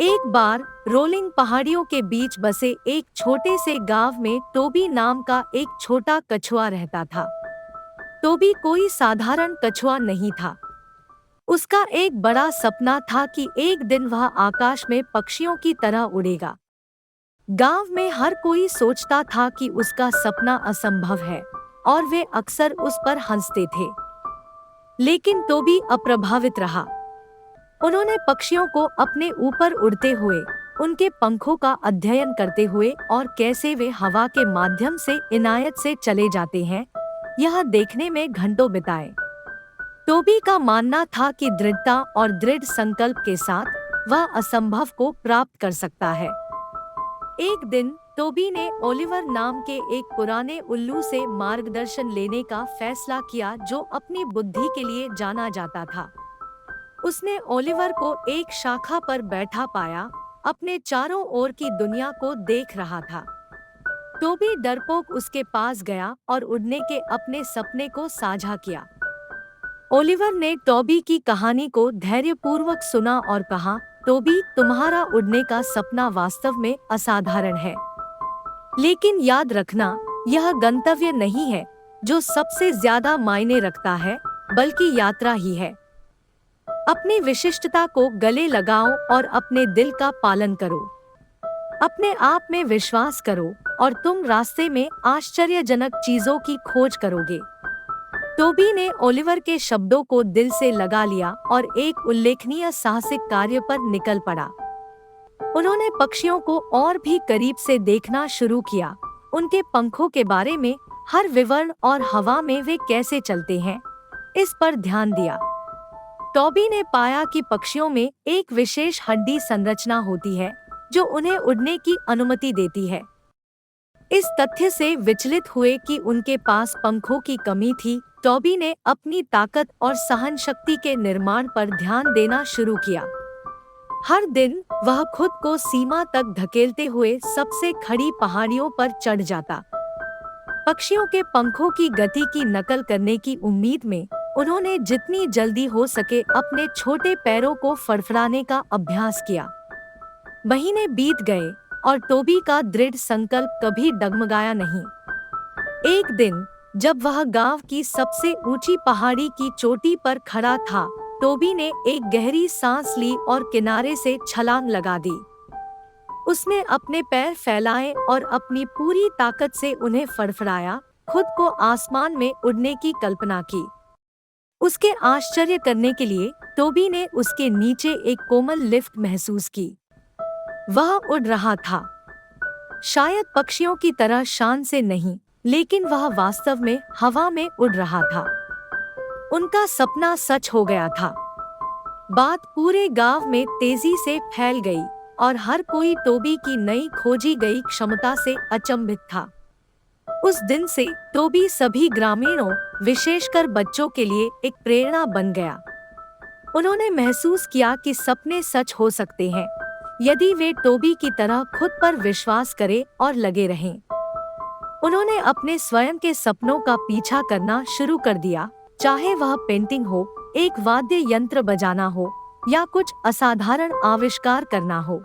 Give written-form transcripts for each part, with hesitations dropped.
एक बार रोलिंग पहाड़ियों के बीच बसे एक छोटे से गांव में टोबी नाम का एक छोटा कछुआ रहता था। टोबी कोई साधारण कछुआ नहीं था। उसका एक बड़ा सपना था कि एक दिन वह आकाश में पक्षियों की तरह उड़ेगा। गांव में हर कोई सोचता था कि उसका सपना असंभव है और वे अक्सर उस पर हंसते थे। लेकिन टोबी अप्रभावित रहा। उन्होंने पक्षियों को अपने ऊपर उड़ते हुए, उनके पंखों का अध्ययन करते हुए और कैसे वे हवा के माध्यम से इनायत से चले जाते हैं, यह देखने में घंटों बिताए। टोबी का मानना था कि दृढ़ता और दृढ़ संकल्प के साथ वह असंभव को प्राप्त कर सकता है। एक दिन टोबी ने ओलिवर नाम के एक पुराने उल्लू से मार्गदर्शन लेने का फैसला किया, जो अपनी बुद्धि के लिए जाना जाता था। उसने ओलिवर को एक शाखा पर बैठा पाया, अपने चारों ओर की दुनिया को देख रहा था। टोबी डरपोक उसके पास गया और उड़ने के अपने सपने को साझा किया। ओलिवर ने टोबी की कहानी को धैर्यपूर्वक सुना और कहा, टोबी, तुम्हारा उड़ने का सपना वास्तव में असाधारण है। लेकिन याद रखना, यह गंतव्य नहीं है जो सबसे ज्यादा मायने रखता है, बल्कि यात्रा ही है। अपनी विशिष्टता को गले लगाओ और अपने दिल का पालन करो। अपने आप में विश्वास करो और तुम रास्ते में आश्चर्यजनक चीजों की खोज करोगे। टोबी ने ओलिवर के शब्दों को दिल से लगा लिया और एक उल्लेखनीय साहसिक कार्य पर निकल पड़ा। उन्होंने पक्षियों को और भी करीब से देखना शुरू किया, उनके पंखों के बारे में, हर विवरण और हवा में वे कैसे चलते हैं, इस पर ध्यान दिया। टोबी ने पाया कि पक्षियों में एक विशेष हड्डी संरचना होती है जो उन्हें उड़ने की अनुमति देती है। इस तथ्य से विचलित हुए कि उनके पास पंखों की कमी थी, टोबी ने अपनी ताकत और सहन शक्ति के निर्माण पर ध्यान देना शुरू किया। हर दिन वह खुद को सीमा तक धकेलते हुए सबसे खड़ी पहाड़ियों पर चढ़ जाता। पक्षियों के पंखों की गति की नकल करने की उम्मीद में उन्होंने जितनी जल्दी हो सके अपने छोटे पैरों को फड़फड़ाने का अभ्यास किया। महीने बीत गए और टोबी का दृढ़ संकल्प कभी डगमगाया नहीं। एक दिन जब वह गांव की सबसे ऊंची पहाड़ी की चोटी पर खड़ा था, टोबी ने एक गहरी सांस ली और किनारे से छलांग लगा दी। उसने अपने पैर फैलाए और अपनी पूरी ताकत से उन्हें फड़फड़ाया, खुद को आसमान में उड़ने की कल्पना की। उसके आश्चर्य करने के लिए टोबी ने उसके नीचे एक कोमल लिफ्ट महसूस की। वह उड़ रहा था, शायद पक्षियों की तरह शान से नहीं, लेकिन वह वास्तव में हवा में उड़ रहा था। उनका सपना सच हो गया था। बात पूरे गांव में तेजी से फैल गई और हर कोई टोबी की नई खोजी गई क्षमता से अचंभित था। उस दिन से टोबी सभी ग्रामीणों, विशेषकर बच्चों के लिए एक प्रेरणा बन गया। उन्होंने महसूस किया कि सपने सच हो सकते हैं, यदि वे टोबी की तरह खुद पर विश्वास करें और लगे रहें। उन्होंने अपने स्वयं के सपनों का पीछा करना शुरू कर दिया, चाहे वह पेंटिंग हो, एक वाद्य यंत्र बजाना हो या कुछ असाधारण आविष्कार करना हो।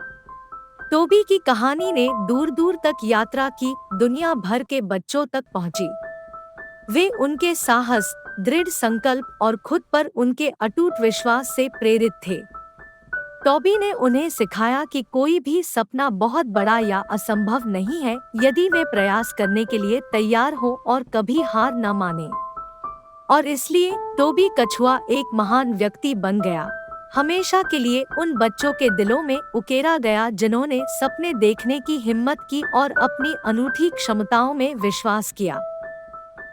टोबी की कहानी ने दूर दूर तक यात्रा की, दुनिया भर के बच्चों तक पहुंची। वे उनके साहस, दृढ़ संकल्प और खुद पर उनके अटूट विश्वास से प्रेरित थे। टोबी ने उन्हें सिखाया कि कोई भी सपना बहुत बड़ा या असंभव नहीं है, यदि वे प्रयास करने के लिए तैयार हो और कभी हार न माने। और इसलिए टोबी कछुआ एक महान व्यक्ति बन गया, हमेशा के लिए उन बच्चों के दिलों में उकेरा गया जिन्होंने सपने देखने की हिम्मत की और अपनी अनूठी क्षमताओं में विश्वास किया।